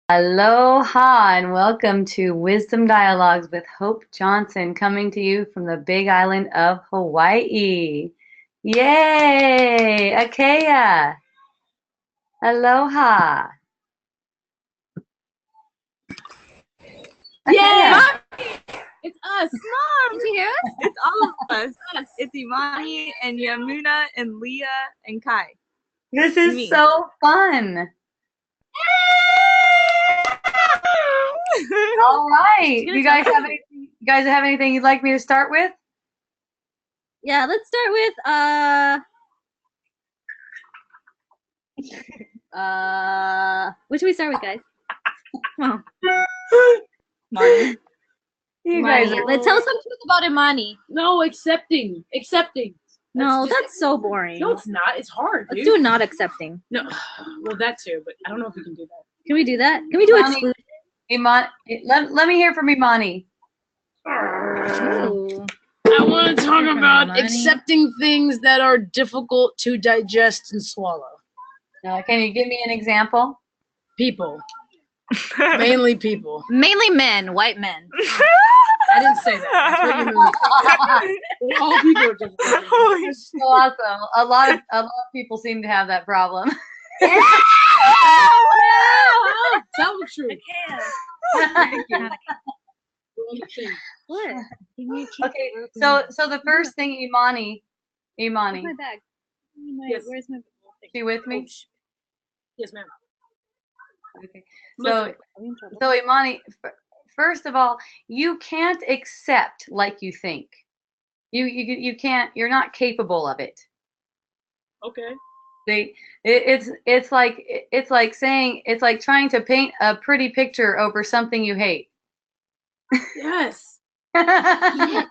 Aloha and welcome to Wisdom Dialogues with Hope Johnson, coming to you from the big island of Hawaii. Yay! Akea! Aloha! Yay! Akea! It's us. Mom! Did you hear us? It's all of us. It's Imani and Yamuna and Leah and Kai. This And is me. so fun! All right. You guys have anything you'd like me to start with? Yeah, let's start with what should we start with, guys? Come Imani. You guys Imani. are, Let's tell us some truth about Imani. No, accepting. No, just- that's so boring. No, it's not. It's hard, Let's dude. do not accepting. No, well, that too, but I don't know if we can do that. Can we do that? Can we do Imani. exclusion? Let me hear from Imani. Ooh. I want to talk about Money. accepting things that are difficult to digest and swallow. Can you give me an example? People, mainly people. Mainly men, white men. I didn't say that. That's what you mean. All people are difficult. That's so awesome. A lot of people seem to have that problem. Tell the truth. Okay, What? What? so the first thing, Imani, My bag. Yes. Where's my she with me? Yes, ma'am. Okay. So Imani, first of all, you can't accept like you think. You can't. You're not capable of it. Okay. It's like saying it's like trying to paint a pretty picture over something you hate. Yes. See? I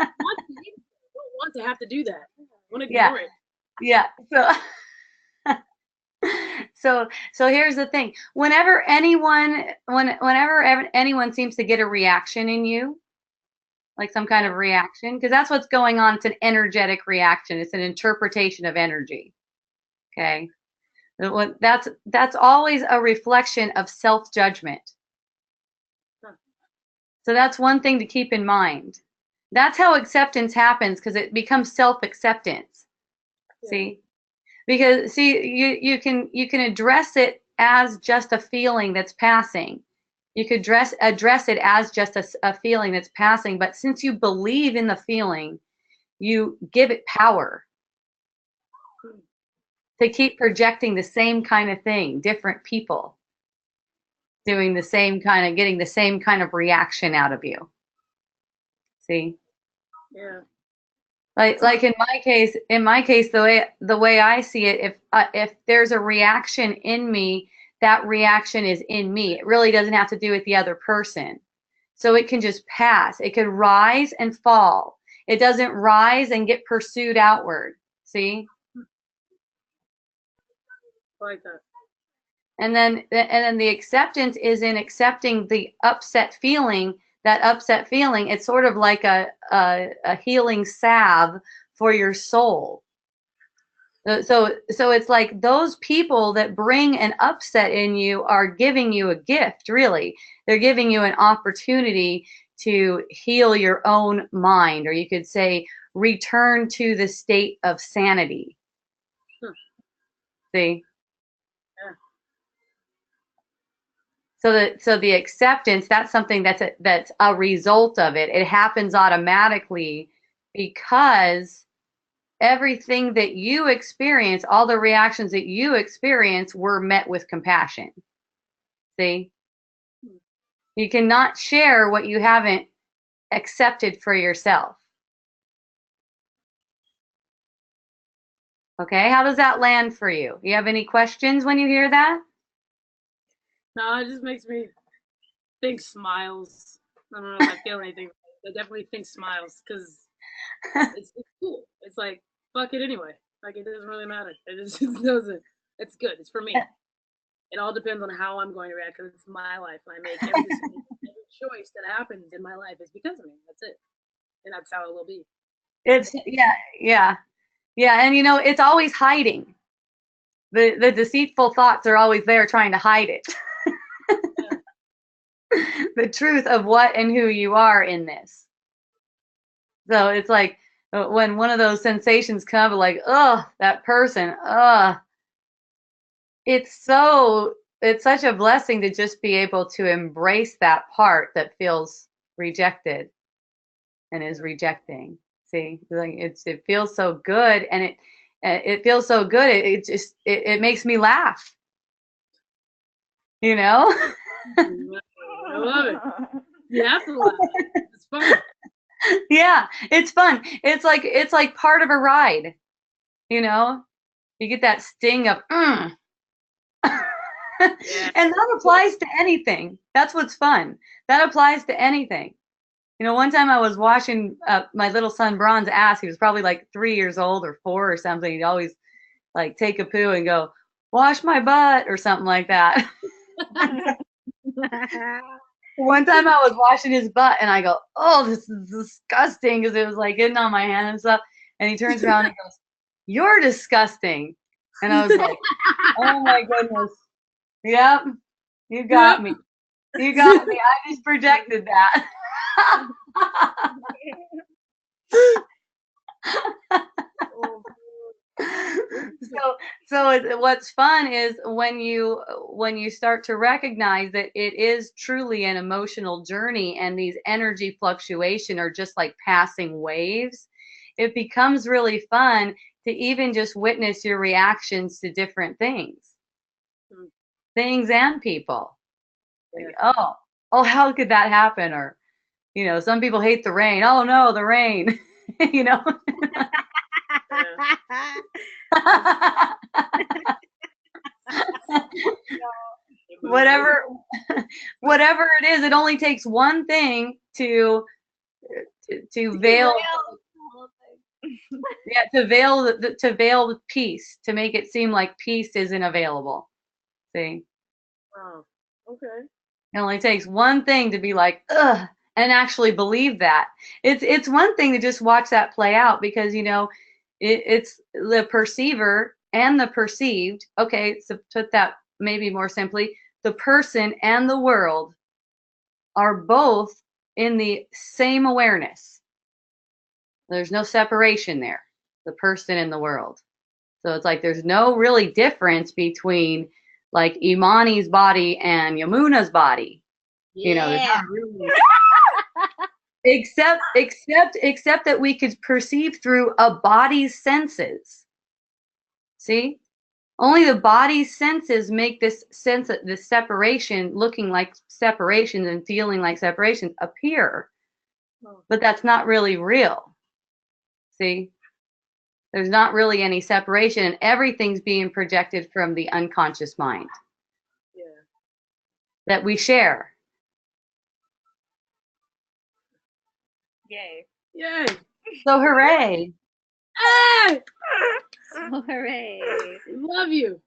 don't want to have to do that. I want to ignore it. Yeah. So here's the thing. Whenever anyone seems to get a reaction in you, like some kind of reaction, because that's what's going on. It's an energetic reaction. It's an interpretation of energy. Okay. That's always a reflection of self-judgment. So that's one thing to keep in mind. That's how acceptance happens, because it becomes self-acceptance. Yeah. See? Because you can address it as just a feeling that's passing. You could address it as just a feeling that's passing, but since you believe in the feeling, you give it power to keep projecting the same kind of thing, different people doing the same kind of, getting the same kind of reaction out of you. See? Yeah. Like in my case, the way I see it, if there's a reaction in me, that reaction is in me. It really doesn't have to do with the other person. So it can just pass. It could rise and fall. It doesn't rise and get pursued outward. See? I like that. And then the acceptance is in accepting the upset feeling. That upset feeling, it's sort of like a healing salve for your soul. So it's like those people that bring an upset in you are giving you a gift, really. They're giving you an opportunity to heal your own mind, or you could say return to the state of sanity. See? Yeah. So the acceptance, that's something that's a result of it. It happens automatically because everything that you experience, all the reactions that you experience were met with compassion. See? You cannot share what you haven't accepted for yourself. Okay, how does that land for you? You have any questions when you hear that? No, it just makes me think smiles. I don't know if I feel anything. I definitely think smiles because it's cool. It's like, fuck it anyway. Like, it doesn't really matter. It just doesn't. It's good. It's for me. It all depends on how I'm going to react because it's my life. And I make every choice that happens in my life is because of me. That's it. And that's how it will be. It's, yeah. And it's always hiding. the deceitful thoughts are always there trying to hide it. The truth of what and who you are in this. So it's like when one of those sensations come, like, oh, that person, it's such a blessing to just be able to embrace that part that feels rejected and is rejecting. See, like it feels so good, and it feels so good. It makes me laugh. You know? I love it. You have to laugh. It's fun. Yeah, it's fun. It's like part of a ride. You know, you get that sting of Yeah. and that applies to anything. That's what's fun. That applies to anything. You know, one time I was washing my little son Braun's ass. He was probably like 3 years old or 4 or something. He'd always like take a poo and go, wash my butt or something like that. One time I was washing his butt and I go, oh, this is disgusting, because it was like getting on my hand and stuff. And he turns around and goes, you're disgusting. And I was like, oh my goodness. Yep, you got me. You got me. I just projected that. What's fun is when you start to recognize that it is truly an emotional journey, and these energy fluctuation are just like passing waves. It becomes really fun to even just witness your reactions to different things and people. Like, oh, how could that happen? Or, you know, some people hate the rain. Oh no, the rain. You know. Whatever it is, it only takes one thing to veil. Yeah, to veil peace, to make it seem like peace isn't available. See? Oh, okay. It only takes one thing to be like, ugh, and actually believe that. It's one thing to just watch that play out, because, you know, it's the perceiver and the perceived. Okay, so put that maybe more simply, the person and the world are both in the same awareness. There's no separation there, the person and the world. So it's like there's no really difference between like Imani's body and Yamuna's body. You know, there's not really except that we could perceive through a body's senses. See? Only the body's senses make this sense of this separation, looking like separations and feeling like separations, appear. But that's not really real. See? There's not really any separation, and everything's being projected from the unconscious mind. Yeah. That we share. Yay. Yay. So hooray. Hey! Oh, hooray. Love you.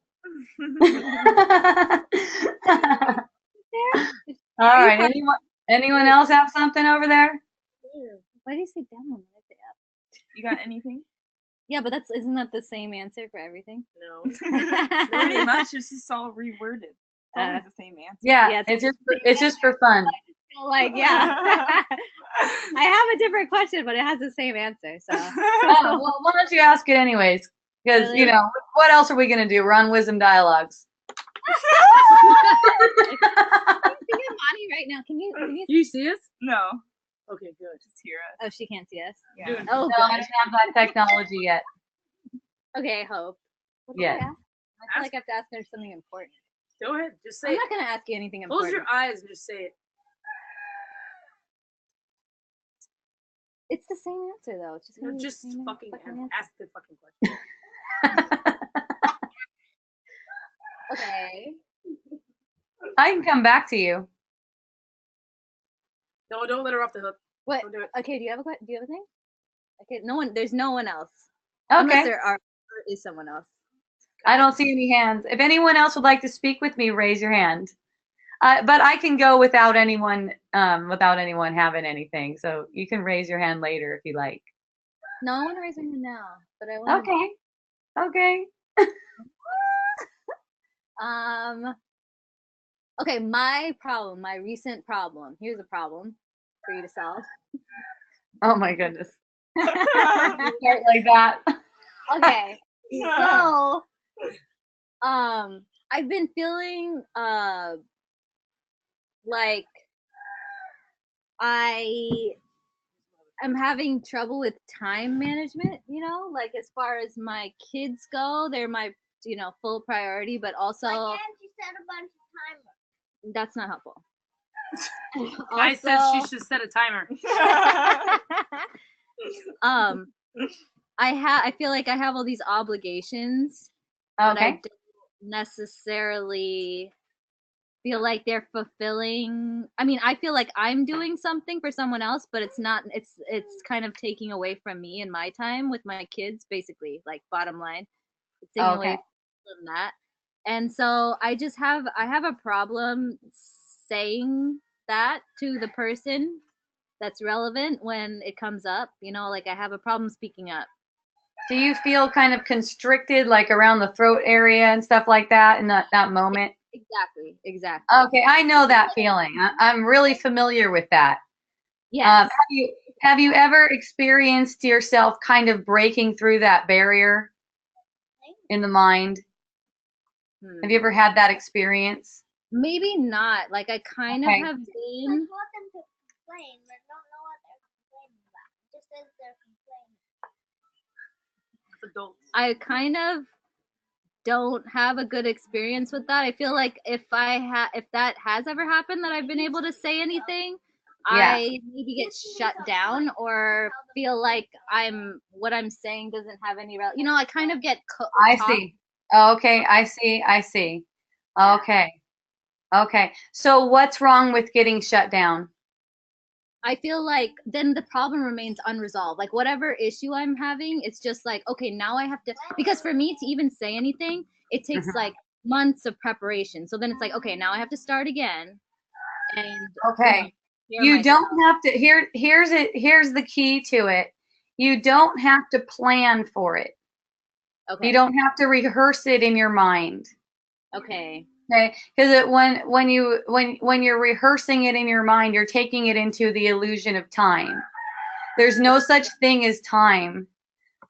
All right. Anyone else have something over there? Why do you say down? You got anything? Yeah, but isn't that the same answer for everything? No. Pretty much. It's just all reworded. It's always the same answer. Yeah, it's just for fun. Like, yeah. I have a different question, but it has the same answer. So. Oh, well, why don't you ask it anyways? Because, Really? you know, what else are we going to do? We're on Wisdom Dialogues. I'm seeing Imani right now. Can you? Can you see us? No. Okay, good. Just hear us. Oh, she can't see us. Yeah. Doing- Oh, No, I good. don't have that technology yet. Okay, I hope. What Yeah. did I ask? I feel like I have to ask her something important. Go ahead. Just say I'm it. not gonna ask you anything Close important. your eyes and just say it. It's the same answer though. It's just gonna No, be the just same fucking answer. ask the fucking question. Okay. I can come back to you. No, don't let her off the hook. What? Don't do it. Okay. Do you have a question? Do you have a thing? Okay. No one. There's no one else. Unless Okay. there is someone else. I don't see any hands. If anyone else would like to speak with me, raise your hand. But I can go without anyone having anything. So you can raise your hand later if you like. No, I want to raise my hand now, but I want. Okay. Okay. Okay, my problem, my recent problem. Here's a problem for you to solve. Oh my goodness. Start like that. Okay. So, I've been feeling like I am having trouble with time management, like as far as my kids go, they're my, full priority, but also Why can't you set a bunch of timers? that's not helpful. I said she should set a timer. I feel like I have all these obligations, but I Okay. don't necessarily feel like they're fulfilling. I mean, I feel like I'm doing something for someone else, but it's not. It's kind of taking away from me and my time with my kids, basically. Like bottom line, it's taking away from that. And so I have a problem saying that to the person that's relevant when it comes up. Like I have a problem speaking up. Do you feel kind of constricted, like around the throat area and stuff like that in that moment? Exactly. Okay, I know that feeling. I'm really familiar with that. Yes. Have you ever experienced yourself kind of breaking through that barrier in the mind? Have you ever had that experience? Maybe not. Like I kind of Okay. have Just been. want them to complain, but don't know what they're complaining about. Just as they're complaining. Adults. I kind of don't have a good experience with that. I feel like if that has ever happened that I've been able to say anything, Yeah. I maybe get shut down or feel like what I'm saying doesn't have any I kind of get I see. Okay, I see. Okay. So what's wrong with getting shut down? I feel like then the problem remains unresolved. Like whatever issue I'm having, it's just like, okay, now I have to, because for me to even say anything, it takes like months of preparation. So then it's like, okay, now I have to start again. And Okay. You don't have to, here's the key to it. You don't have to plan for it. Okay. You don't have to rehearse it in your mind. Okay. Okay, because when you're rehearsing it in your mind, you're taking it into the illusion of time. There's no such thing as time.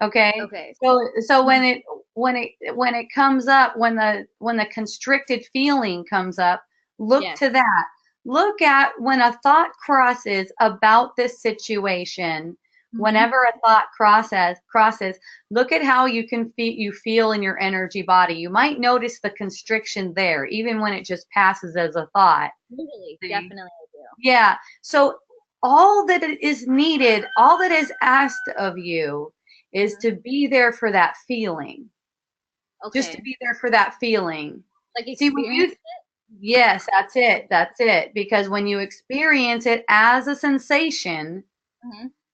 Okay. Okay. So when it comes up, when the constricted feeling comes up, look Yes. to that. Look at when a thought crosses about this situation. Whenever a thought crosses, look at how you feel in your energy body. You might notice the constriction there, even when it just passes as a thought. Totally. See? Definitely I do. Yeah. So all that is needed, all that is asked of you is to be there for that feeling. Okay. Just to be there for that feeling. Like See, when experience it? yes, that's it. Because when you experience it as a sensation,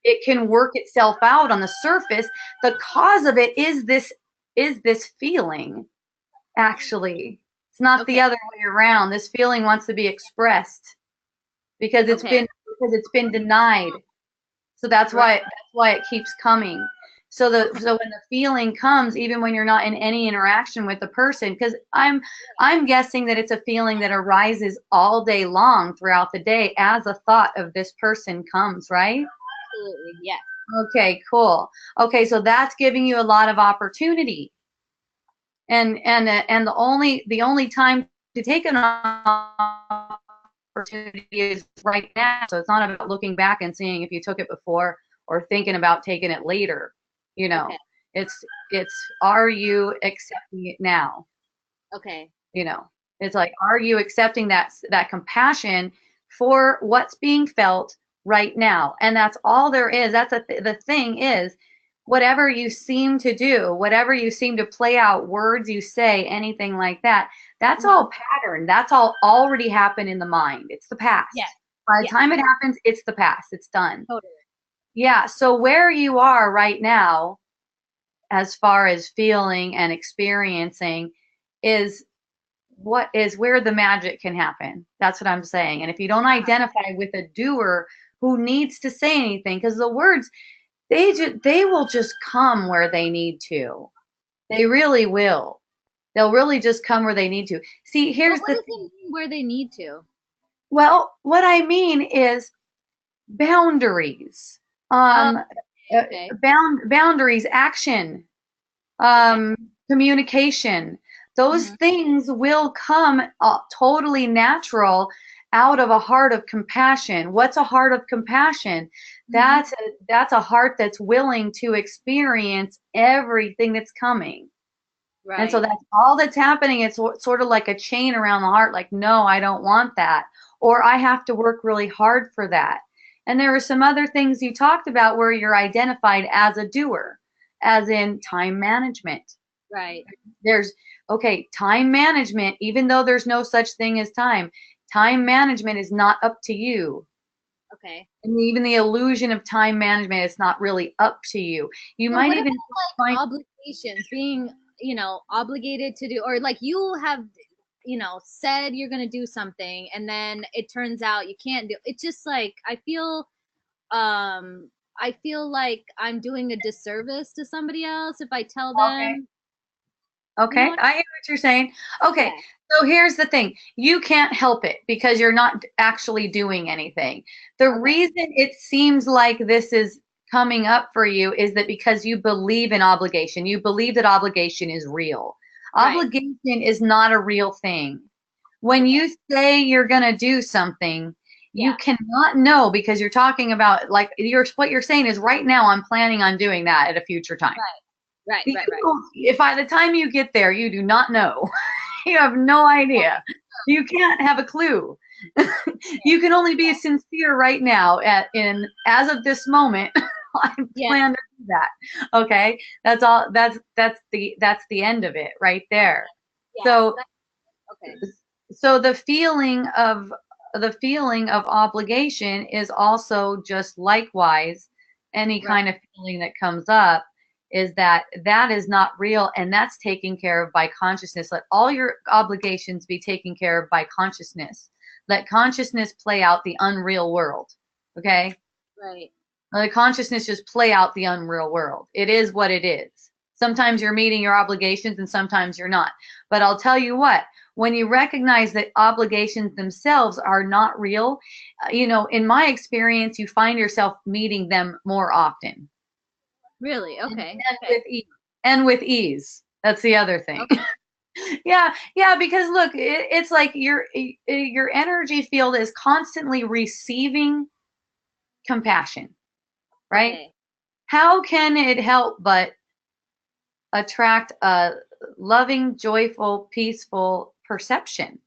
it can work itself out on the surface. The cause of it is this feeling. Actually, it's not the other way around. This feeling wants to be expressed because it's been denied. So that's why it keeps coming. So when the feeling comes, even when you're not in any interaction with the person, because I'm guessing that it's a feeling that arises all day long throughout the day as a thought of this person comes, right? Absolutely. Yes. Okay, cool. Okay, so that's giving you a lot of opportunity. And the only time to take an opportunity is right now. So it's not about looking back and seeing if you took it before or thinking about taking it later. Okay. It's are you accepting it now? Okay. It's like, are you accepting that compassion for what's being felt right now? And that's all there is. That's the thing is, whatever you seem to do, whatever you seem to play out, words you say, anything like that, that's all pattern. That's all already happened in the mind. It's the past. Yes. By the time it happens, it's the past. It's done. Totally. Yeah. So where you are right now, as far as feeling and experiencing, is where the magic can happen. That's what I'm saying. And if you don't identify with a doer who needs to say anything, because the words, they will just come where they need to. They really will. They'll really just come where they need to. See, here's What the does it mean where they need to? well, what I mean is boundaries. Okay. Boundaries, action, communication. Those things will come totally natural out of a heart of compassion. What's a heart of compassion? That's a heart that's willing to experience everything that's coming. Right. And so that's all that's happening. It's sort of like a chain around the heart, like, no, I don't want that. Or I have to work really hard for that. And there were some other things you talked about where you're identified as a doer, as in time management. Right. There's, okay, time management, even though there's no such thing as time management is not up to you. Okay. And even the illusion of time management is not really up to you. You might even find obligations, being, obligated to do, or like you have, said you're going to do something and then it turns out you can't do it. It's just like, I feel like I'm doing a disservice to somebody else if I tell them. Okay, I hear what you're saying. Okay, yeah. So here's the thing. You can't help it because you're not actually doing anything. The reason it seems like this is coming up for you is that because you believe in obligation. You believe that obligation is real. Right. Obligation is not a real thing. When you say you're going to do something, you cannot know because you're talking about, like, what you're saying is right now I'm planning on doing that at a future time. Right. If by the time you get there, you do not know, you have no idea. You can't have a clue. You can only be sincere right now as of this moment. I plan to do that. Okay. That's all. That's the end of it right there. Yeah, so the feeling of obligation is also just likewise any kind of feeling that comes up is that is not real, and that's taken care of by consciousness. Let all your obligations be taken care of by consciousness. Let consciousness play out the unreal world. Okay? Right. Let consciousness just play out the unreal world. It is what it is. Sometimes you're meeting your obligations and sometimes you're not. But I'll tell you what, when you recognize that obligations themselves are not real, in my experience, you find yourself meeting them more often. Really? Okay. And with ease. That's the other thing. Okay. Yeah, because look, it's like your energy field is constantly receiving compassion, right? Okay. How can it help but attract a loving, joyful, peaceful perception?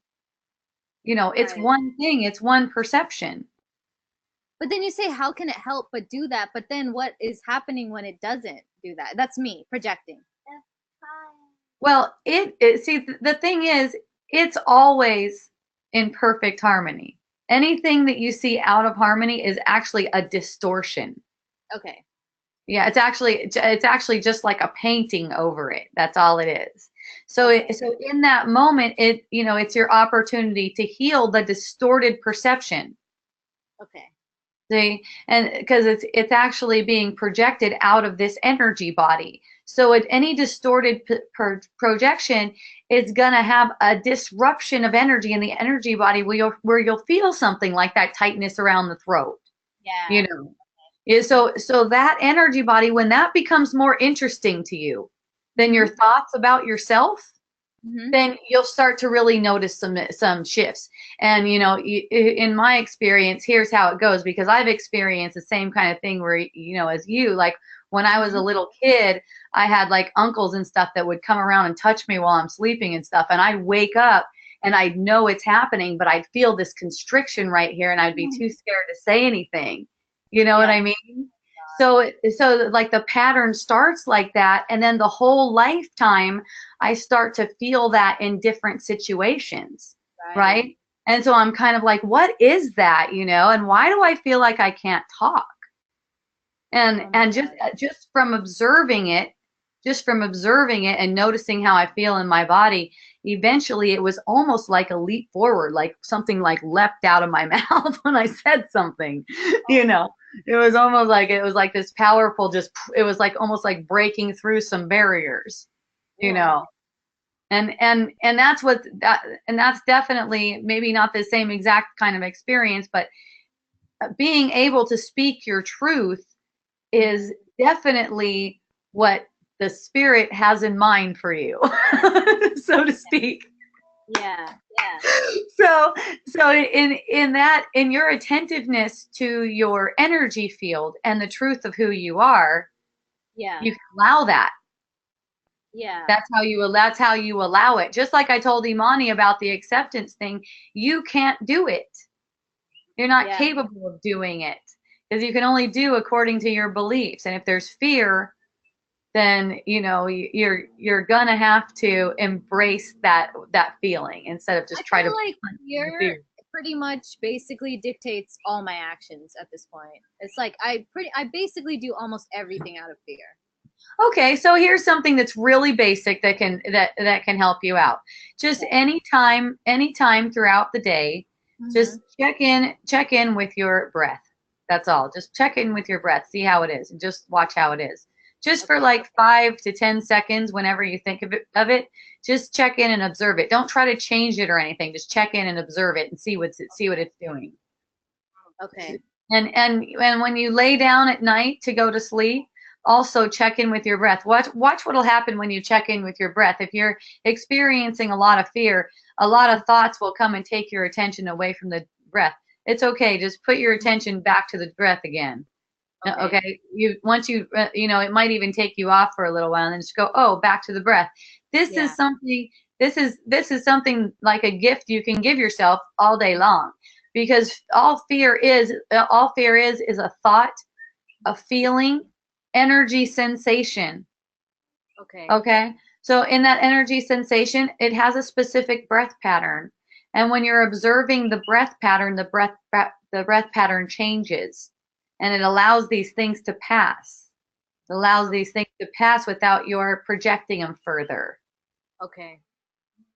It's one thing, it's one perception. But then you say, how can it help but do that? But then what is happening when it doesn't do that? That's me projecting. Well, see, the thing is, it's always in perfect harmony. Anything that you see out of harmony is actually a distortion. Okay. Yeah, it's actually just like a painting over it. That's all it is. So in that moment, it's your opportunity to heal the distorted perception. Okay. See, and because it's actually being projected out of this energy body. So any distorted projection is going to have a disruption of energy in the energy body where you'll feel something like that tightness around the throat. Yeah. So that energy body, when that becomes more interesting to you than your thoughts about yourself, then you'll start to really notice some shifts. And in my experience, here's how it goes, because I've experienced the same kind of thing where as you, like when I was a little kid, I had like uncles and stuff that would come around and touch me while I'm sleeping and stuff, and I'd wake up and I'd know it's happening, but I'd feel this constriction right here and I'd be too scared to say anything. You know what I mean? So like the pattern starts like that, and then the whole lifetime I start to feel that in different situations, right? And so I'm kind of like, what is that, and why do I feel like I can't talk? And just from observing it and noticing how I feel in my body, eventually it was almost like a leap forward, like something like leapt out of my mouth when I said something, It was almost like this powerful, it was like almost like breaking through some barriers, And that's what that, and that's definitely maybe not the same exact kind of experience, but being able to speak your truth is definitely what the spirit has in mind for you, so to speak. Yeah. So in your attentiveness to your energy field and the truth of who you are, Yeah. you can allow that. Yeah. That's how you allow it. Just like I told Imani about the acceptance thing, you can't do it. You're not Yeah. capable of doing it because you can only do according to your beliefs. And if there's fear, then you're gonna have to embrace that feeling instead of just I try to feel like punch the fear pretty much basically dictates all my actions at this point. It's like I basically do almost everything out of fear. Okay, so here's something that's really basic that can help you out. Just anytime throughout the day, just check in with your breath. That's all. Just check in with your breath, see how it is, and just watch how it is. Just for like 5 to 10 seconds, whenever you think of it, just check in and observe it. Don't try to change it or anything. Just check in and observe it and see what it's doing. Okay. And when you lay down at night to go to sleep, also check in with your breath. Watch what'll happen when you check in with your breath. If you're experiencing a lot of fear, a lot of thoughts will come and take your attention away from the breath. It's okay. Just put your attention back to the breath again. Okay. Once it might even take you off for a little while and then just go, oh, back to the breath. This is something like a gift you can give yourself all day long, because all fear is a thought, a feeling, energy sensation. Okay. So in that energy sensation, it has a specific breath pattern. And when you're observing the breath pattern, the breath pattern changes, and it allows these things to pass. It allows these things to pass without your projecting them further. Okay.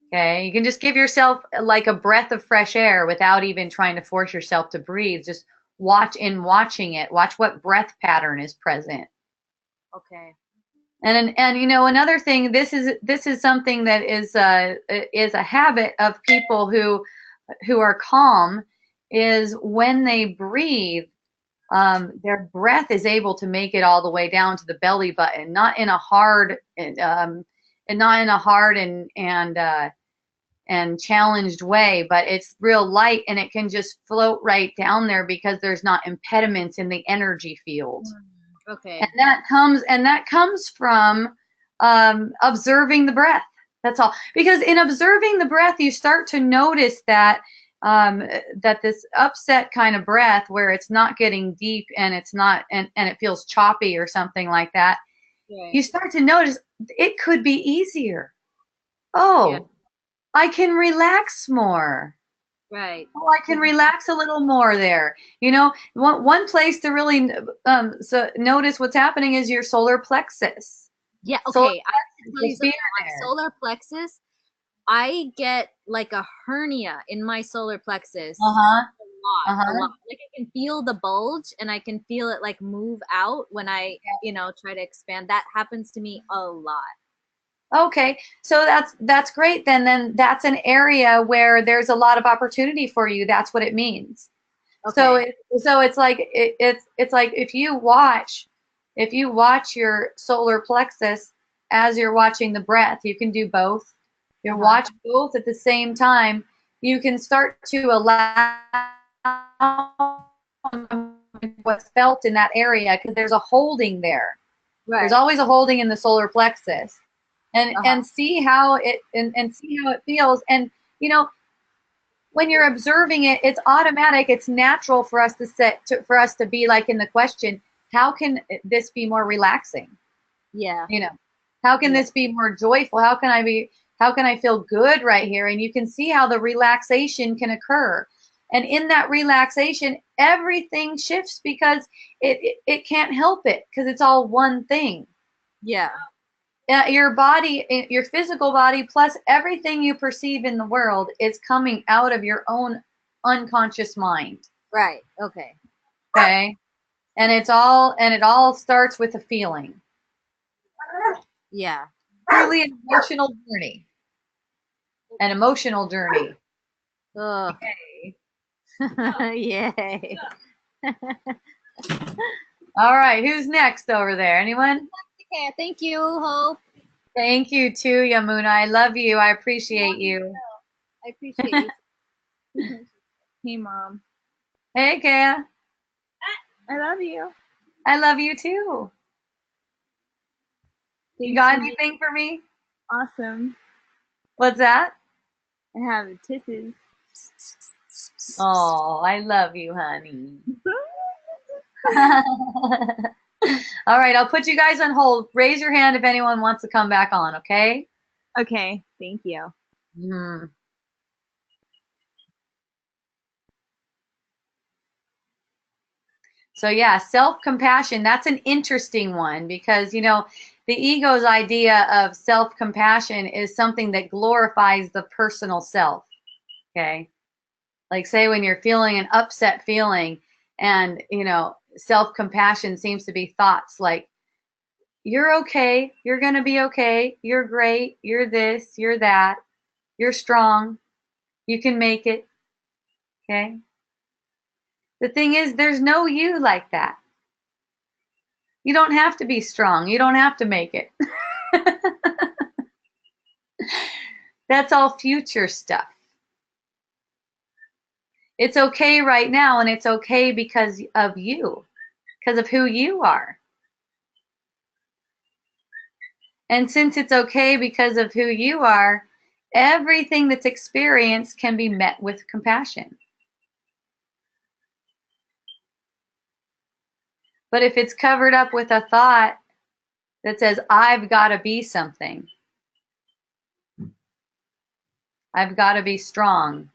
Okay. You can just give yourself like a breath of fresh air without even trying to force yourself to breathe. Just watching it. Watch what breath pattern is present. Okay. And another thing, this is something that is a habit of people who are calm, is when they breathe, their breath is able to make it all the way down to the belly button, not in a hard and challenged way, but it's real light, and it can just float right down there because there's not impediments in the energy field. Okay. And that comes from observing the breath. That's all. Because in observing the breath, you start to notice that that this upset kind of breath, where it's not getting deep and it's not and it feels choppy or something like that, you start to notice it could be easier. Oh, I can relax more. Right. Oh, I can relax a little more there. One place to really notice what's happening is your solar plexus. Yeah. Okay. Solar I have to tell you something. My there. solar plexus, I get like a hernia in my solar plexus. A lot. Like I can feel the bulge, and I can feel it like move out when I, try to expand. That happens to me a lot. Okay, so that's great. Then that's an area where there's a lot of opportunity for you. That's what it means. Okay. So it's like it's like if you watch your solar plexus as you're watching the breath, you can do both. You watch both at the same time. You can start to allow what's felt in that area, because there's a holding there. Right. There's always a holding in the solar plexus. And see how it see how it feels. And when you're observing it, it's automatic, it's natural for us to be like in the question, how can this be more relaxing? Yeah. How can this be more joyful? How can I feel good right here? And you can see how the relaxation can occur. And in that relaxation, everything shifts, because it can't help it, because it's all one thing. Yeah. Your body, your physical body, plus everything you perceive in the world, is coming out of your own unconscious mind. Right. Okay. Okay. And it all starts with a feeling. Yeah. Truly an emotional journey. an emotional journey. Oh, yay. All right, who's next over there? Anyone? Okay, thank you, Hope. Thank you too, Yamuna. I love you. I appreciate you. I appreciate you. Hey, Mom. Hey, Kaya. I love you. I love you too. You Thanks got for being anything for me? awesome. What's that? I have tissues. Oh, I love you, honey. All right, I'll put you guys on hold. Raise your hand if anyone wants to come back on, okay? Okay, thank you. Hmm. So yeah, self-compassion, that's an interesting one because, you know, the ego's idea of self-compassion is something that glorifies the personal self, okay? Like say when you're feeling an upset feeling and, you know, self-compassion seems to be thoughts like, you're okay, you're going to be okay, you're great, you're this, you're that, you're strong, you can make it, okay? The thing is, there's no you like that. You don't have to be strong. You don't have to make it. That's all future stuff. It's okay right now, and it's okay because of you, because of who you are. And since it's okay because of who you are, everything that's experienced can be met with compassion. But if it's covered up with a thought that says, I've got to be something, I've got to be strong,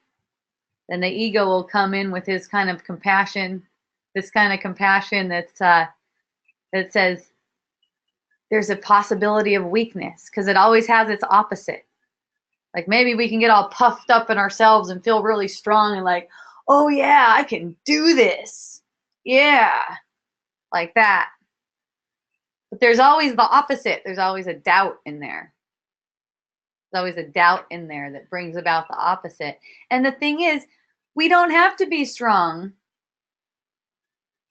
then the ego will come in with his kind of compassion, this kind of compassion that says there's a possibility of weakness, because it always has its opposite. Like maybe we can get all puffed up in ourselves and feel really strong and like, oh yeah, I can do this. Yeah, like that. But there's always the opposite. There's always a doubt in there. There's always a doubt in there that brings about the opposite. And the thing is, we don't have to be strong.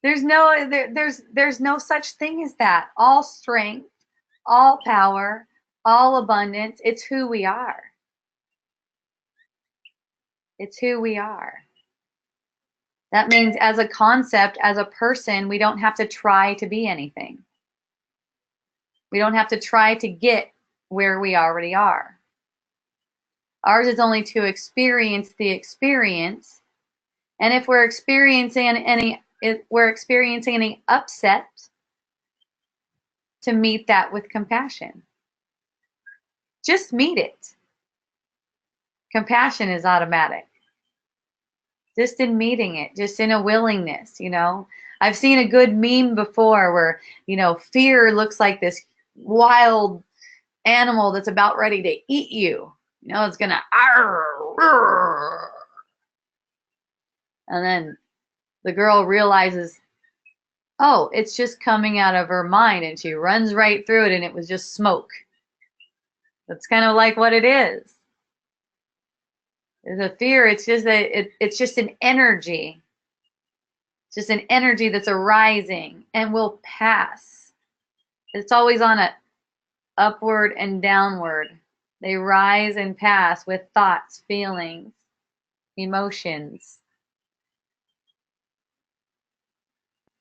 There's no such thing as that. All strength, all power, all abundance, it's who we are. It's who we are. That means as a concept, as a person, we don't have to try to be anything. We don't have to try to get where we already are. Ours is only to experience the experience. And if we're experiencing any upset, to meet that with compassion. Just meet it. Compassion is automatic. Just in meeting it, just in a willingness, you know. I've seen a good meme before where, you know, fear looks like this wild animal that's about ready to eat you. You know, it's gonna and then the girl realizes, oh, it's just coming out of her mind, and she runs right through it, and it was just smoke. That's kind of like what it is. It's a fear. It's just an energy. It's just an energy that's arising and will pass. It's always on a upward and downward. They rise and pass with thoughts, feelings, emotions.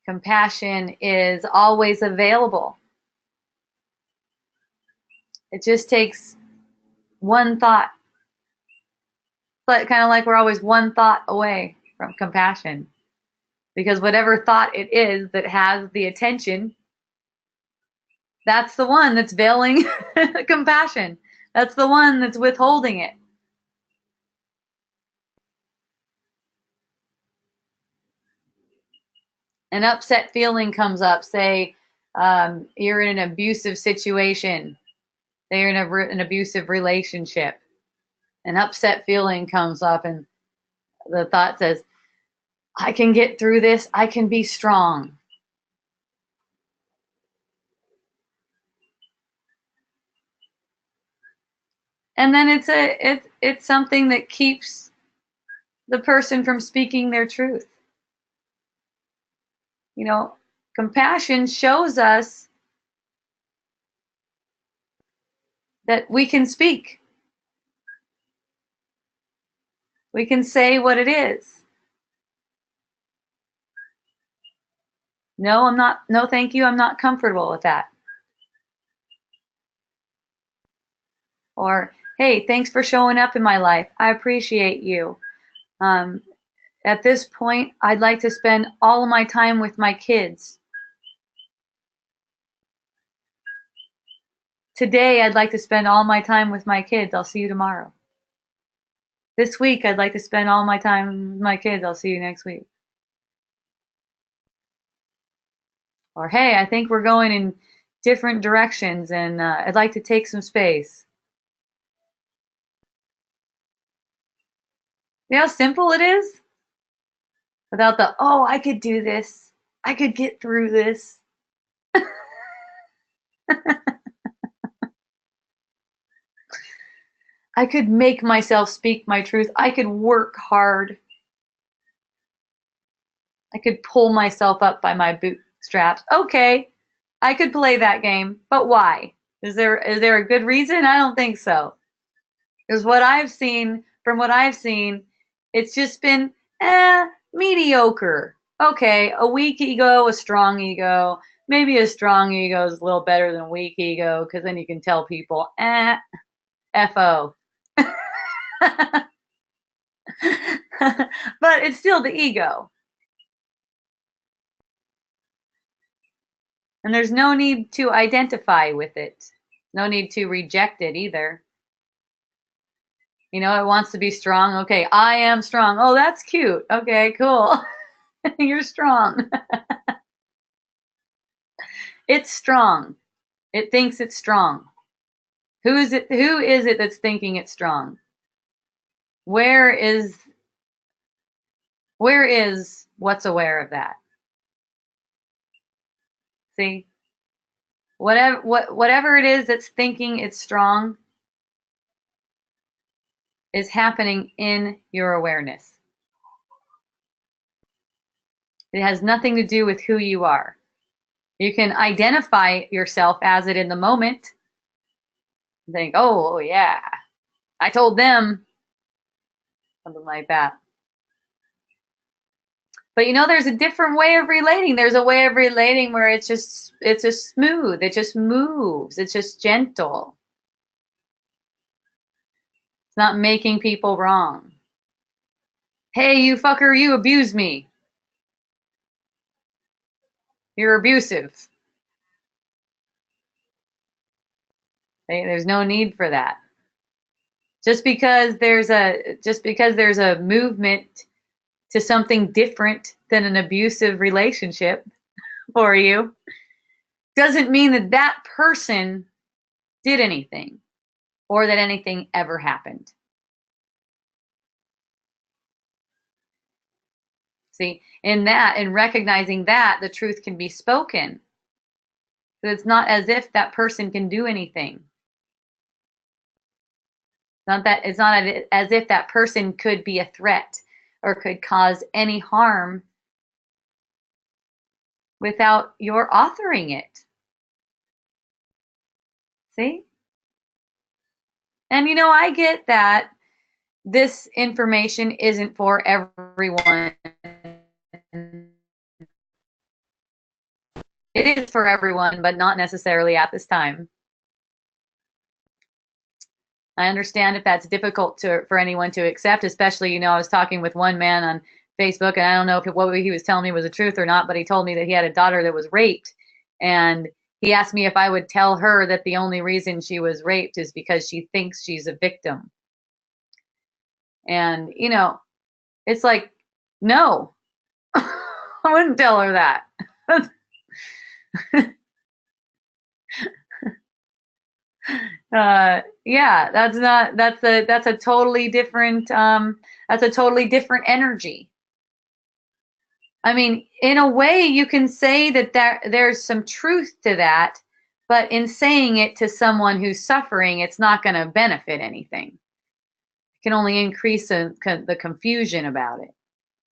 Compassion is always available. It just takes one thought. But kind of like we're always one thought away from compassion. Because whatever thought it is that has the attention, that's the one that's veiling compassion. That's the one that's withholding it. An upset feeling comes up. Say you're in an abusive situation. They're in an abusive relationship. An upset feeling comes up, and the thought says, I can get through this. I can be strong. And then it's something that keeps the person from speaking their truth. You know, compassion shows us that we can speak. We can say what it is. No, I'm not. No, thank you. I'm not comfortable with that. Or, hey, thanks for showing up in my life. I appreciate you. At this point, I'd like to spend all of my time with my kids. Today, I'd like to spend all my time with my kids. I'll see you tomorrow. This week, I'd like to spend all my time with my kids. I'll see you next week. Or, hey, I think we're going in different directions and I'd like to take some space. You know how simple it is? Without the, oh, I could do this. I could get through this. I could make myself speak my truth. I could work hard. I could pull myself up by my bootstraps. Okay, I could play that game, but why? Is there a good reason? I don't think so. Because what I've seen, from what I've seen, it's just been mediocre. Okay, a weak ego, a strong ego. Maybe a strong ego is a little better than a weak ego, because then you can tell people, F-O. But it's still the ego. And there's no need to identify with it. No need to reject it either. You know, it wants to be strong. Okay, I am strong. Oh, that's cute. Okay, cool. You're strong. It's strong. It thinks it's strong. Who is it that's thinking it's strong? Where is what's aware of that? See? Whatever it is that's thinking it's strong is happening in your awareness. It has nothing to do with who you are. You can identify yourself as it in the moment. Think, oh yeah, I told them. Something like that. But you know, there's a different way of relating. There's a way of relating where it's just smooth. It just moves. It's just gentle. It's not making people wrong. Hey, you fucker, you abused me. You're abusive. There's no need for that. Just because there's a movement to something different than an abusive relationship for you doesn't mean that that person did anything or that anything ever happened. See, in recognizing that, the truth can be spoken. So it's not as if that person can do anything. It's not as if that person could be a threat or could cause any harm without your authoring it. See? And you know, I get that this information isn't for everyone. It is for everyone, but not necessarily at this time. I understand if that's difficult for anyone to accept, especially, you know, I was talking with one man on Facebook, and I don't know if what he was telling me was the truth or not, but he told me that he had a daughter that was raped, and he asked me if I would tell her that the only reason she was raped is because she thinks she's a victim. And, you know, it's like, no, I wouldn't tell her that. Yeah, that's a totally different energy. I mean, in a way, you can say that there's some truth to that, But in saying it to someone who's suffering, it's not going to benefit anything. It can only increase the confusion about it,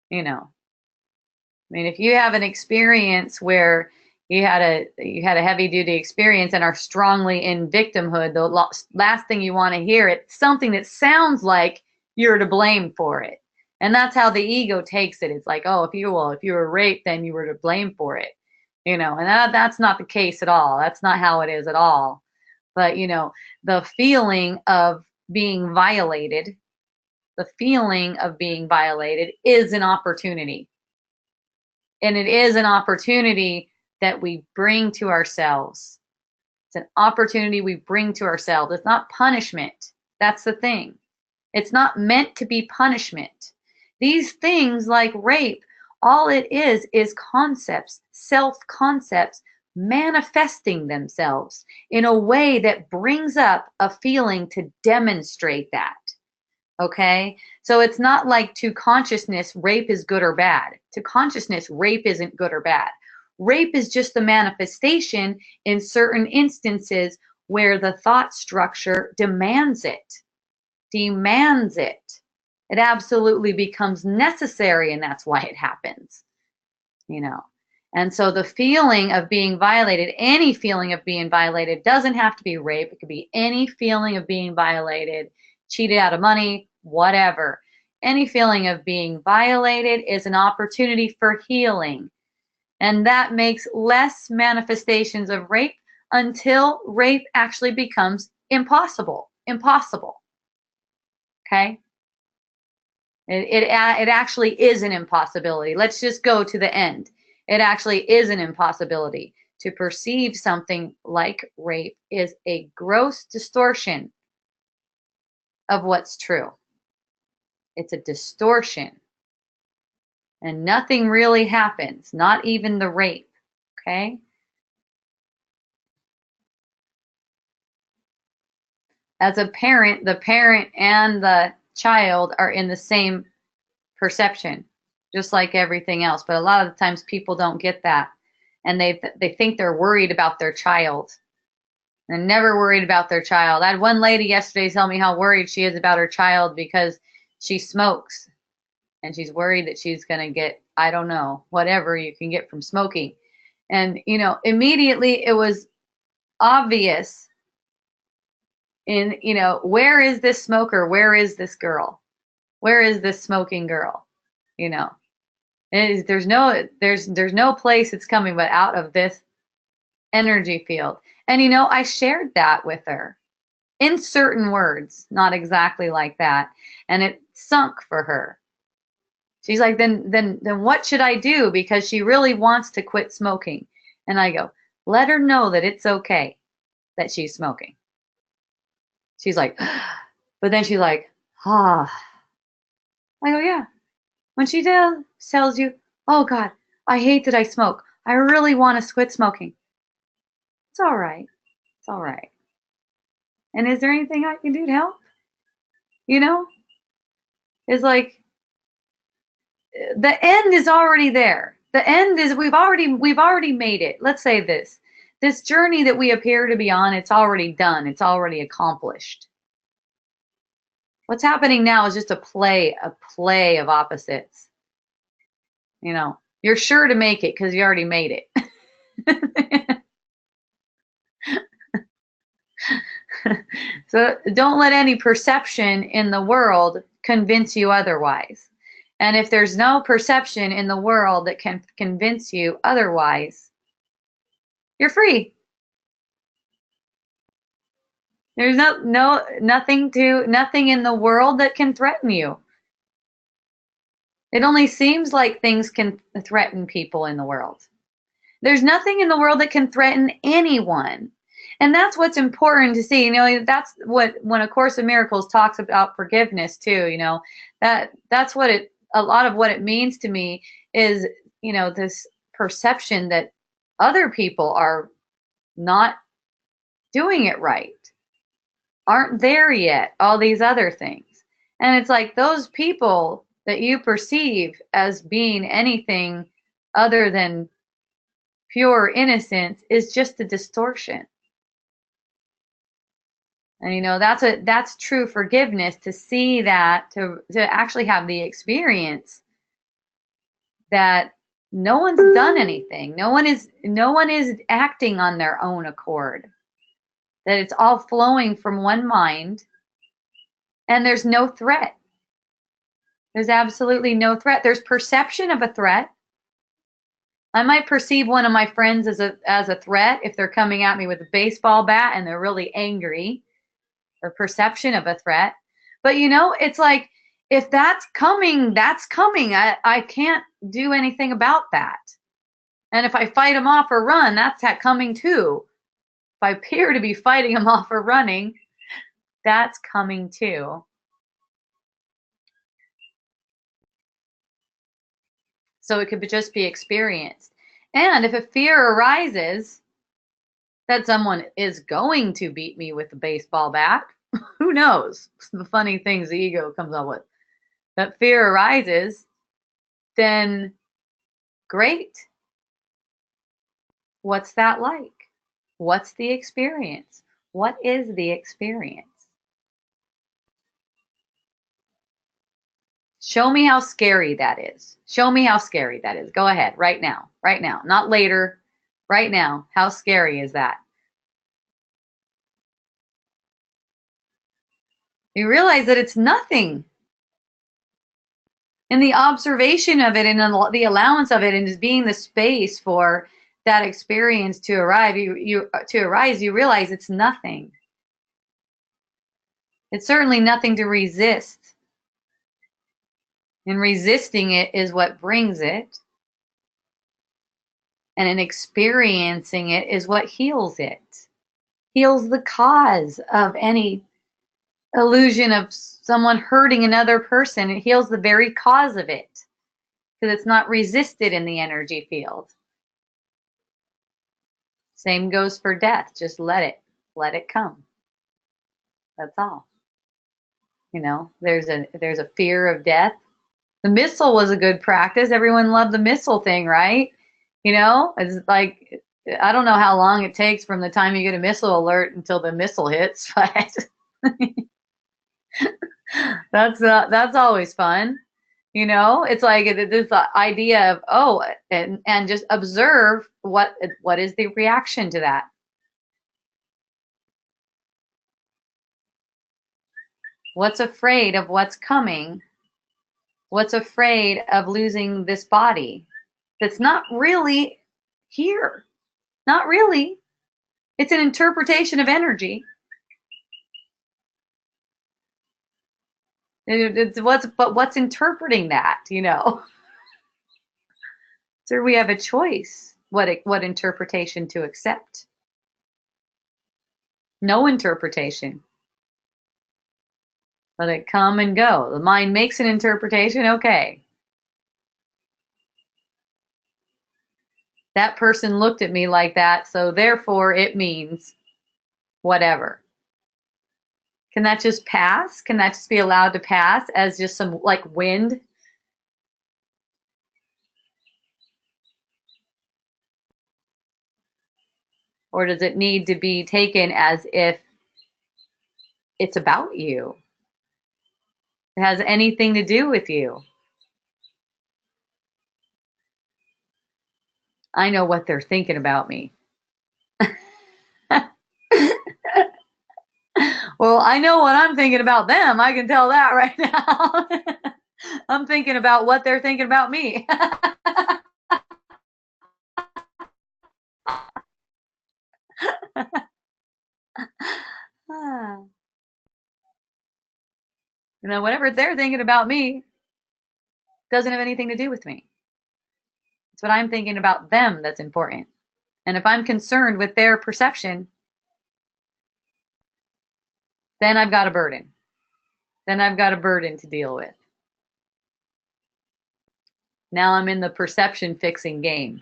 you know. I mean, if you have an experience where you had a heavy duty experience and are strongly in victimhood, the last thing you want to hear is something that sounds like you're to blame for it. And that's how the ego takes it. It's like, oh, if you were raped, then you were to blame for it, you know. And that's not the case at all. That's not how it is at all. But you know, the feeling of being violated, is an opportunity. And it is an opportunity that we bring to ourselves. It's an opportunity we bring to ourselves. It's not punishment. That's the thing. It's not meant to be punishment. These things like rape, all it is concepts, self-concepts, manifesting themselves in a way that brings up a feeling to demonstrate that. Okay? So it's not like to consciousness, rape is good or bad. To consciousness, rape isn't good or bad. Rape is just the manifestation in certain instances where the thought structure demands it. It absolutely becomes necessary, and that's why it happens, you know. And so the feeling of being violated, any feeling of being violated, doesn't have to be rape. It could be any feeling of being violated, cheated out of money, whatever. Any feeling of being violated is an opportunity for healing. And that makes less manifestations of rape until rape actually becomes impossible. Okay? It actually is an impossibility. Let's just go to the end. It actually is an impossibility. To perceive something like rape is a gross distortion of what's true. It's a distortion. And nothing really happens, not even the rape. Okay? As a parent, the parent and the child are in the same perception, just like everything else. But a lot of the times people don't get that. And they think they're worried about their child. They're never worried about their child. I had one lady yesterday tell me how worried she is about her child because she smokes. And she's worried that she's going to get, I don't know, whatever you can get from smoking. And, you know, immediately it was obvious in, you know, where is this smoker? Where is this girl? Where is this smoking girl? You know, there's no place it's coming but out of this energy field. And, you know, I shared that with her in certain words, not exactly like that. And it sunk for her. She's like, then what should I do? Because she really wants to quit smoking. And I go, let her know that it's okay that she's smoking. She's like, but then she's like, ah. I go, yeah. When she tells you, oh God, I hate that I smoke. I really want to quit smoking. It's all right. It's all right. And is there anything I can do to help? You know? It's like, the end is already there. The end is we've already made it. Let's say this journey that we appear to be on, it's already done. It's already accomplished. What's happening now is just a play of opposites. You know, you're sure to make it because you already made it. So don't let any perception in the world convince you otherwise. And if there's no perception in the world that can convince you otherwise, you're free. There's nothing in the world that can threaten you. It only seems like things can threaten people in the world. There's nothing in the world that can threaten anyone. And that's what's important to see. You know, that's what, when A Course in Miracles talks about forgiveness too, you know, that's what a lot of what it means to me is, you know, this perception that other people are not doing it right, aren't there yet, all these other things. And it's like those people that you perceive as being anything other than pure innocence is just a distortion. And that's true forgiveness, to see that, to actually have the experience that no one's done anything. No one is acting on their own accord. That it's all flowing from one mind, and there's no threat. There's absolutely no threat. There's perception of a threat. I might perceive one of my friends as a threat if they're coming at me with a baseball bat and they're really angry. Or perception of a threat. But it's like, if that's coming, that's coming. I can't do anything about that. And if I fight them off or run, that's that coming too. If I appear to be fighting them off or running, that's coming too. So it could just be experienced. And if a fear arises that someone is going to beat me with a baseball bat, who knows? The funny things the ego comes up with. That fear arises, then great. What's that like? What's the experience? What is the experience? Show me how scary that is. Show me how scary that is. Go ahead, right now, not later, right now. How scary is that? You realize that it's nothing. And the observation of it and the allowance of it, and just being the space for that experience to arrive, to arise, you realize it's nothing. It's certainly nothing to resist. And resisting it is what brings it. And in experiencing it is what heals it. Heals the cause of any illusion of someone hurting another person. It heals the very cause of it, because it's not resisted in the energy field. Same goes for death. Just let it come. That's all. There's a fear of death. The missile was a good practice. Everyone loved the missile thing, right? It's like, I don't know how long it takes from the time you get a missile alert until the missile hits, but that's always fun. It's like this idea of, and just observe what is the reaction to that. What's afraid of what's coming? What's afraid of losing this body that's not really here? Not really. It's an interpretation of energy. What's interpreting that, So we have a choice what interpretation to accept. No interpretation. Let it come and go. The mind makes an interpretation, okay. That person looked at me like that, so therefore it means whatever. Can that just pass? Can that just be allowed to pass as just some like wind? Or does it need to be taken as if it's about you? It has anything to do with you? I know what they're thinking about me. Well, I know what I'm thinking about them. I can tell that right now. I'm thinking about what they're thinking about me. Whatever they're thinking about me doesn't have anything to do with me. It's what I'm thinking about them that's important. And if I'm concerned with their perception, then I've got a burden. Then I've got a burden to deal with. Now I'm in the perception fixing game.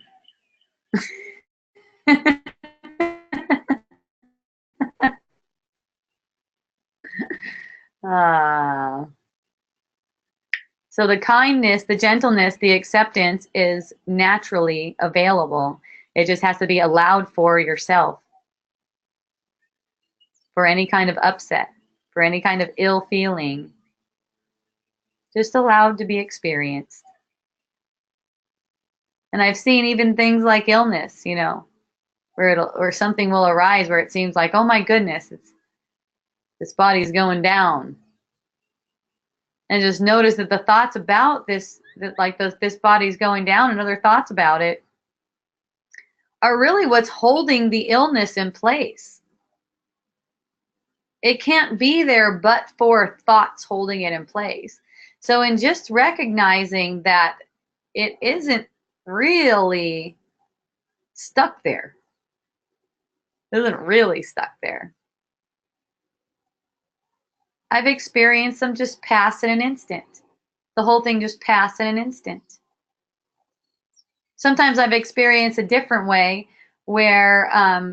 So the kindness, the gentleness, the acceptance is naturally available. It just has to be allowed for yourself. for any kind of upset, for any kind of ill feeling, just allowed to be experienced. And I've seen even things like illness, you know, or something will arise where it seems like, oh my goodness, this body's going down. And just notice that the thoughts about this, this body's going down and other thoughts about it are really what's holding the illness in place. It can't be there but for thoughts holding it in place. So in just recognizing that it isn't really stuck there, it isn't really stuck there. I've experienced them just pass in an instant. The whole thing just pass in an instant. Sometimes I've experienced a different way where,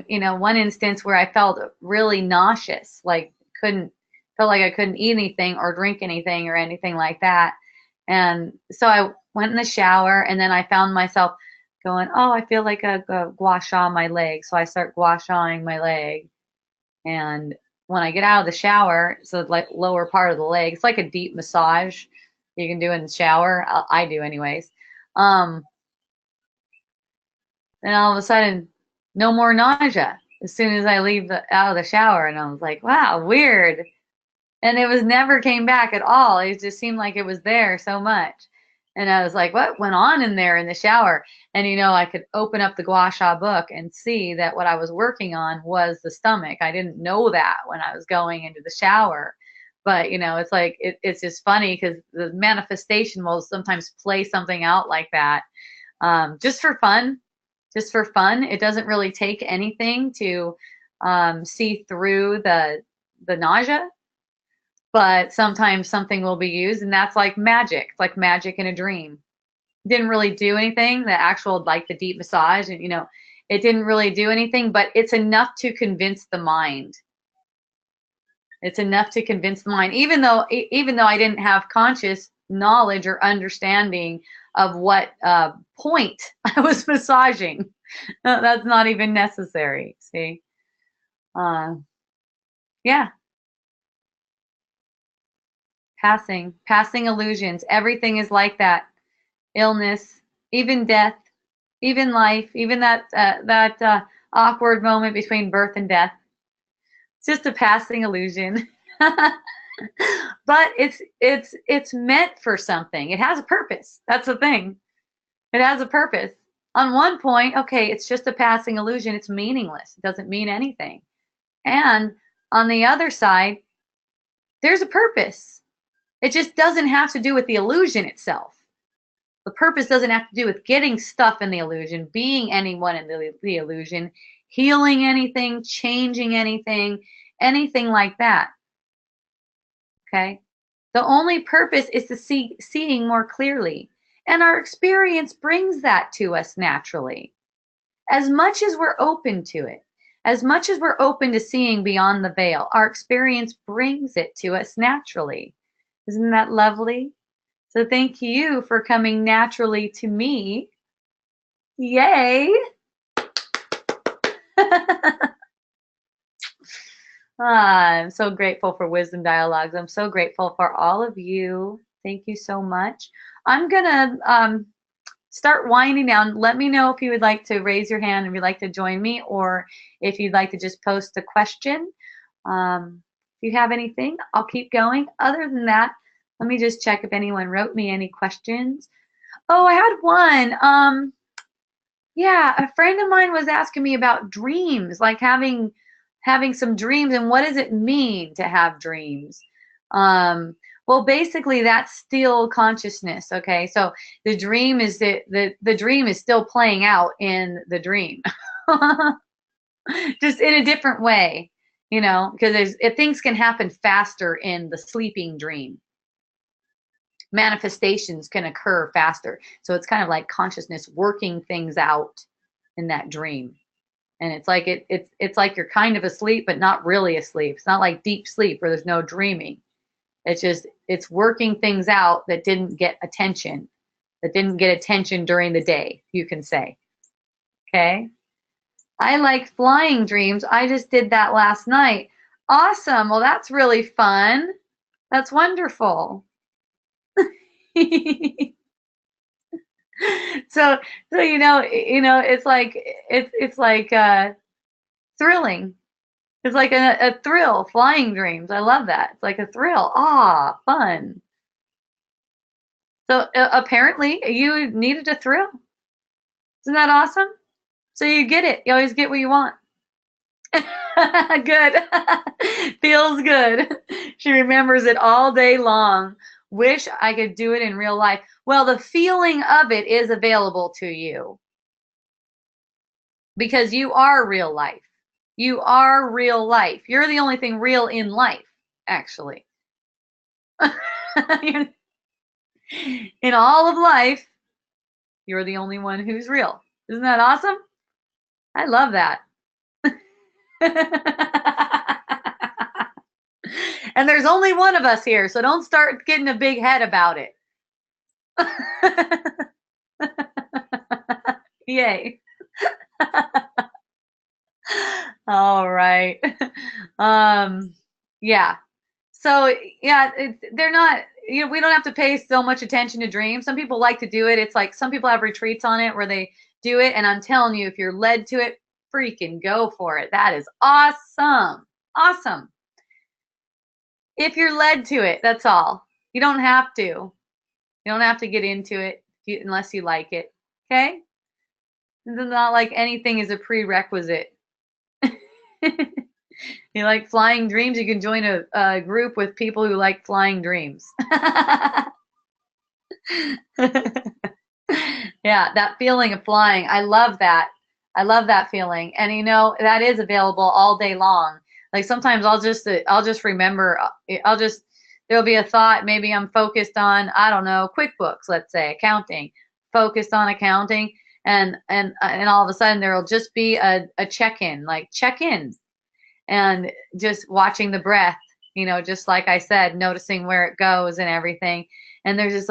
you know, one instance where I felt really nauseous, like felt like I couldn't eat anything or drink anything or anything like that. And so I went in the shower and then I found myself going, oh, I feel like a gua sha my leg. So I start gua shaing my leg. And when I get out of the shower, so like lower part of the leg, it's like a deep massage you can do in the shower. I do anyways. And all of a sudden, no more nausea as soon as I leave out of the shower. And I was like, wow, weird. And it was never came back at all. It just seemed like it was there so much. And I was like, what went on in there in the shower? And, you know, I could open up the gua sha book and see that what I was working on was the stomach. I didn't know that when I was going into the shower. But, you know, it's like, it's just funny because the manifestation will sometimes play something out like that, just for fun. Just for fun. It doesn't really take anything to see through the nausea. But sometimes something will be used, and that's like magic. It's like magic in a dream. Didn't really do anything. The actual, like the deep massage, and you know, it didn't really do anything, but it's enough to convince the mind. It's enough to convince the mind, even though I didn't have conscious knowledge or understanding of what point I was massaging. That's not even necessary. See, yeah. Passing illusions. Everything is like that. Illness, even death, even life, even that awkward moment between birth and death. It's just a passing illusion. But it's meant for something. It has a purpose. That's the thing. It has a purpose. On one point, okay, it's just a passing illusion. It's meaningless. It doesn't mean anything. And on the other side, there's a purpose. It just doesn't have to do with the illusion itself. The purpose doesn't have to do with getting stuff in the illusion, being anyone in the illusion, healing anything, changing anything like that. Okay? The only purpose is to seeing more clearly. And our experience brings that to us naturally. As much as we're open to it, as much as we're open to seeing beyond the veil, our experience brings it to us naturally. Isn't that lovely? So thank you for coming naturally to me. Yay! I'm so grateful for Wisdom Dialogues. I'm so grateful for all of you. Thank you so much. I'm going to start winding down. Let me know if you would like to raise your hand if you'd like to join me, or if you'd like to just post a question. If you have anything, I'll keep going. Other than that, let me just check if anyone wrote me any questions. Oh, I had one. Yeah, a friend of mine was asking me about dreams, like having some dreams, and what does it mean to have dreams? Well, basically that's still consciousness. Okay, so the dream is the dream is still playing out in the dream, just in a different way, you know, because things can happen faster in the sleeping dream. Manifestations can occur faster, so it's kind of like consciousness working things out in that dream. And it's like it's like you're kind of asleep, but not really asleep. It's not like deep sleep where there's no dreaming. It's working things out that didn't get attention during the day, you can say. Okay? I like flying dreams. I just did that last night. Awesome. Well, that's really fun. That's wonderful. So it's like thrilling. It's like a thrill, flying dreams. I love that. It's like a thrill. Ah, fun. So apparently you needed a thrill. Isn't that awesome? So you get it. You always get what you want. Good. Feels good. She remembers it all day long. Wish I could do it in real life. Well, the feeling of it is available to you because you are real life. You are real life. You're the only thing real in life, actually. In all of life, you're the only one who's real. Isn't that awesome? I love that. And there's only one of us here, so don't start getting a big head about it. Yay. All right. Yeah. So yeah, they're not, we don't have to pay so much attention to dreams. Some people like to do it. It's like some people have retreats on it where they do it. And I'm telling you, if you're led to it, freaking go for it. That is awesome. Awesome. If you're led to it, that's all. You don't have to. You don't have to get into it unless you like it. Okay? It's not like anything is a prerequisite. You like flying dreams, you can join a group with people who like flying dreams. Yeah, that feeling of flying. I love that. I love that feeling. And that is available all day long. Like sometimes I'll just remember, there'll be a thought, maybe I'm focused on, I don't know, QuickBooks, let's say, accounting, focused on accounting, and all of a sudden there'll just be a check-in, like check-in, and just watching the breath, just like I said, noticing where it goes and everything. And there's just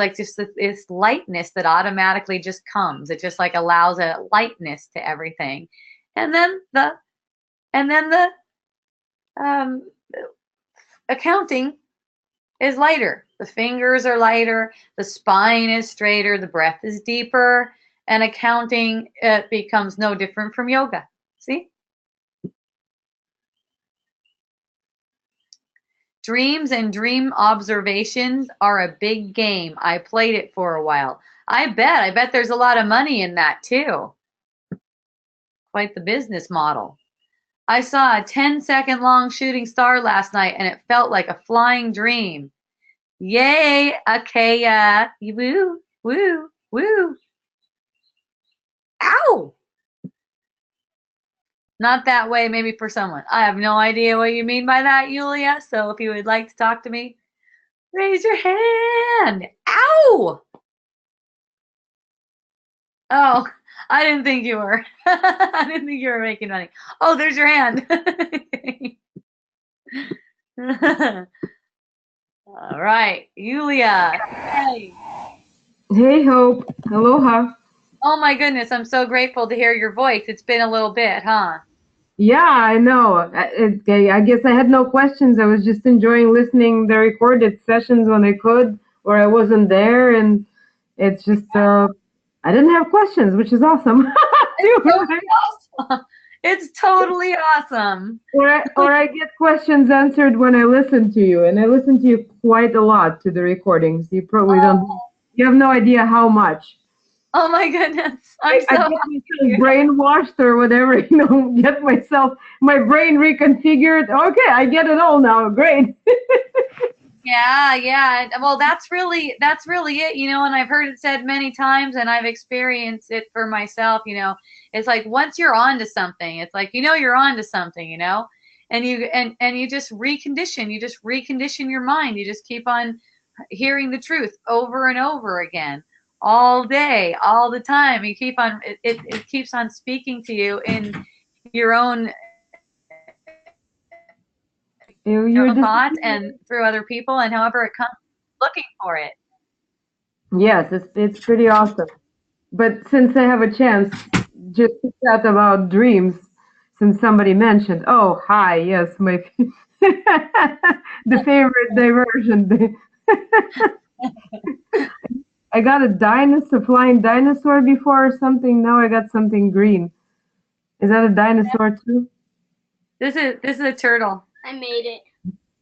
this lightness that automatically just comes. It just like allows a lightness to everything. And then the accounting is lighter. The fingers are lighter, the spine is straighter, the breath is deeper, and accounting becomes no different from yoga. See? Dreams and dream observations are a big game. I played it for a while. I bet there's a lot of money in that too. Quite the business model. I saw a 10-second long shooting star last night and it felt like a flying dream. Yay, Akaya. Woo, woo, woo. Ow! Not that way, maybe for someone. I have no idea what you mean by that, Yulia. So if you would like to talk to me, raise your hand. Ow! Oh, I didn't think you were. I didn't think you were making money. Oh, there's your hand. All right, Yulia. Hey. Hey, Hope. Aloha. Oh my goodness, I'm so grateful to hear your voice. It's been a little bit, huh? Yeah, I know. I guess I had no questions. I was just enjoying listening the recorded sessions when I could, or I wasn't there, and it's just I didn't have questions, which is awesome. It's totally awesome. Or I get questions answered when I listen to you, and I listen to you quite a lot to the recordings. You probably don't. You have no idea how much. Oh my goodness. I get myself brainwashed or whatever, get my brain reconfigured. Okay, I get it all now. Great. Yeah. Well, that's really it, and I've heard it said many times and I've experienced it for myself, It's like once you're onto something, it's like you're onto something, and you just recondition your mind. You just keep on hearing the truth over and over again. All day, all the time. You keep on it keeps on speaking to you in your own thoughts and through other people, and however it comes, looking for it. Yes, it's pretty awesome. But since I have a chance, just to chat about dreams, since somebody mentioned, oh hi, yes, my The favorite diversion. I got a dinosaur, flying dinosaur before or something. Now I got something green. Is that a dinosaur too? This is a turtle. I made it.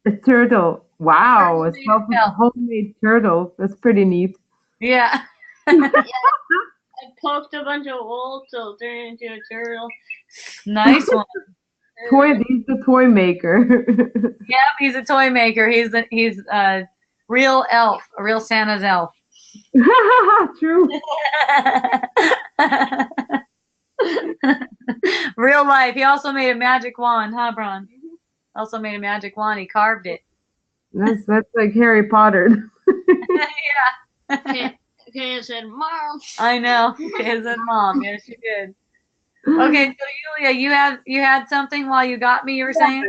A turtle. Wow, a Turtle. homemade turtle. That's pretty neat. Yeah. I poked a bunch of holes so it turned into a turtle. Nice one. He's the toy maker. Yep, he's a toy maker. He's a real elf, a real Santa's elf. True. Real life. He also made a magic wand, huh, Bron? Also made a magic wand. He carved it. That's like Harry Potter. Yeah. Okay, I said, Mom. I know. His and mom. Yes, she did. Okay, so Yulia, you had something while you got me. You were saying.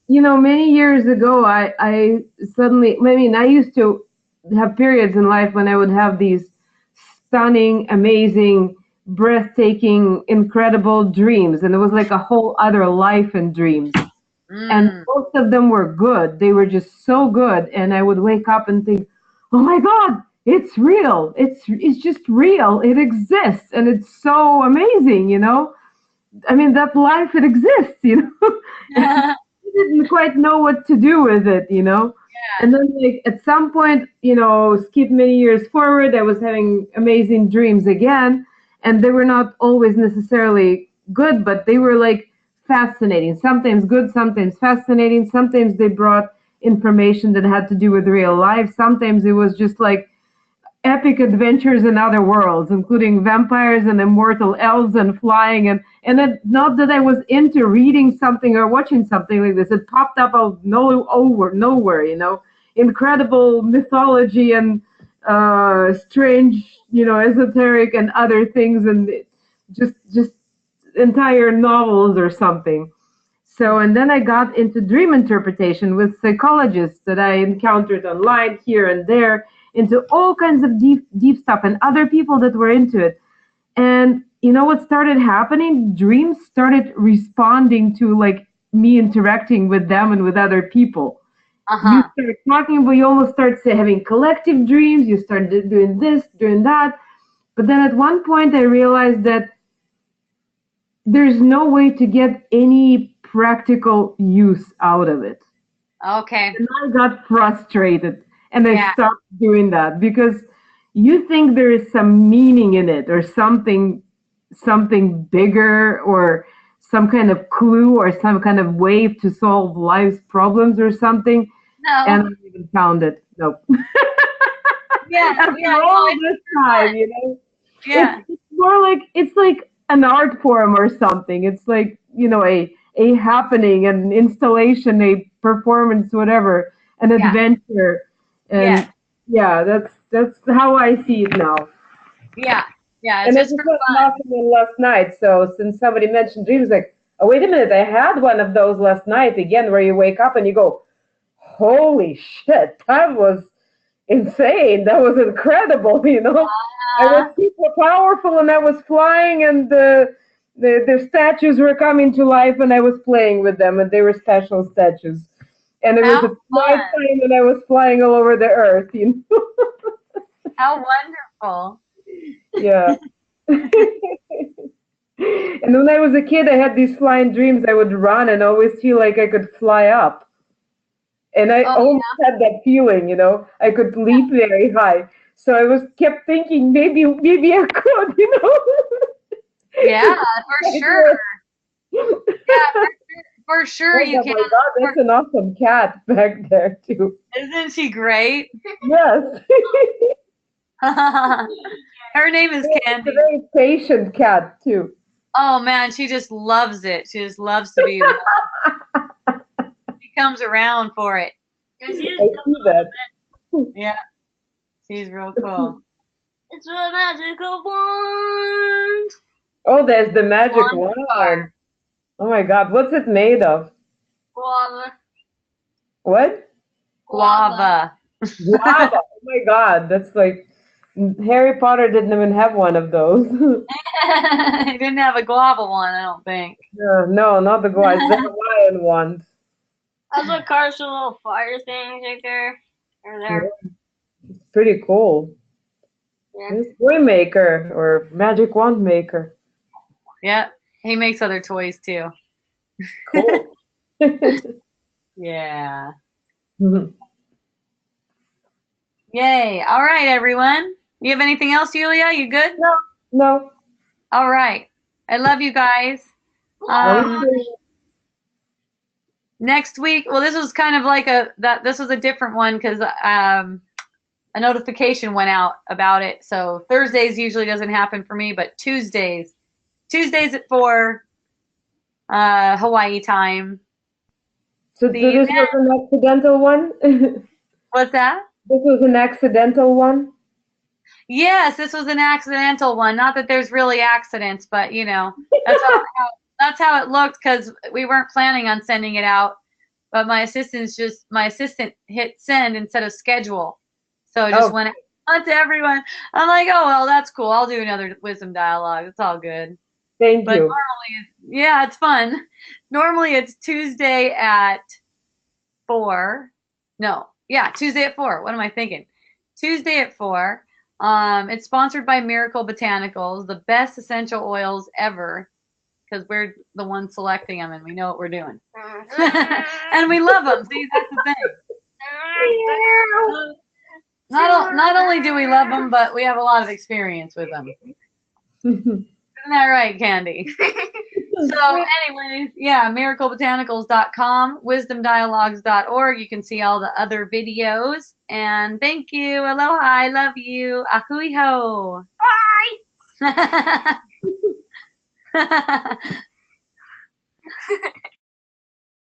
You know, many years ago, I suddenly, I mean, I used to have periods in life when I would have these stunning, amazing, breathtaking, incredible dreams. And it was like a whole other life in dreams. And most of them were good. They were just so good. And I would wake up and think, oh my God, it's real. It's just real. It exists. And it's so amazing, you know? I mean, that life, it exists, you know? I didn't quite know what to do with it, you know? Yeah. And then like at some point, you know, skip many years forward, I was having amazing dreams again. And they were not always necessarily good, but they were like fascinating. Sometimes good, sometimes fascinating. Sometimes they brought information that had to do with real life. Sometimes it was just like epic adventures in other worlds, including vampires and immortal elves and flying. And it, not that I was into reading something or watching something like this. It popped up out nowhere, you know, incredible mythology and strange, you know, esoteric and other things, and just entire novels or something. So, and then I got into dream interpretation with psychologists that I encountered online here and there, into all kinds of deep stuff, and other people that were into it. And you know what started happening? Dreams started responding to like me interacting with them and with other people. You start talking, but you almost start having collective dreams. You start doing this, doing that. But then at one point I realized that there's no way to get any practical use out of it. Okay. And I got frustrated. And I stopped doing that because you think there is some meaning in it or something bigger or some kind of clue or some kind of way to solve life's problems or something. No. And I haven't even found it. Nope. After all this time, you know. Yeah. It's more like, it's like an art form or something. It's like, you know, a happening, an installation, a performance, whatever, an adventure. And that's how I see it now. Yeah. And it's just happening last night. So since somebody mentioned dreams, like, oh, wait a minute, I had one of those last night again, where you wake up and you go, holy shit, that was insane. That was incredible, you know. I was super powerful and I was flying and the statues were coming to life and I was playing with them and they were special statues. And it was a night time and I was flying all over the earth, you know. How wonderful. Yeah. And when I was a kid, I had these flying dreams. I would run and always feel like I could fly up. And I almost had that feeling, you know, I could leap very high. So I kept thinking maybe I could, you know. Yeah, for sure. Yeah, for sure you can. Oh my God, that's an awesome cat back there too. Isn't she great? Yes. Her name is Candy. She's a very patient cat too. Oh man, she just loves it. She just loves to be loved. She comes around for it. I see that. Yeah, she's real cool. It's a magical wand. Oh, there's the magic wand. Oh my God, what's it made of? Guava. What? Guava. Guava. Oh my God, that's like Harry Potter didn't even have one of those. He didn't have a guava one, I don't think. No, not the guava. It's the Hawaiian one. That's what Carson little fire things right there. Are there. It's pretty cool. Yeah. It's Waymaker or Magic Wand Maker. Yeah, he makes other toys too. Cool. Yeah. Yay. All right, everyone. You have anything else, Yulia? You good? No. All right. I love you guys. Next week, well, this was kind of like this was a different one because a notification went out about it. So Thursdays usually doesn't happen for me, but Tuesdays at 4 Hawaii time. So this was an accidental one? What's that? This was an accidental one? Yes, this was an accidental one. Not that there's really accidents, but you know, that's how it looked because we weren't planning on sending it out. But my assistant hit send instead of schedule, so it just went out to everyone. I'm like, oh well, that's cool. I'll do another wisdom dialogue. It's all good. Thank But you. normally, yeah, it's fun. Normally it's Tuesday at 4. No, yeah, Tuesday at 4. What am I thinking? Tuesday at 4. It's sponsored by Miracle Botanicals, the best essential oils ever, because we're the ones selecting them and we know what we're doing. And we love them. See, that's the thing. Not only do we love them, but we have a lot of experience with them. Isn't that right, Candy? So anyways, yeah, miraclebotanicals.com, wisdomdialogues.org. You can see all the other videos. And thank you. Aloha. I love you. Ahui ho. Bye.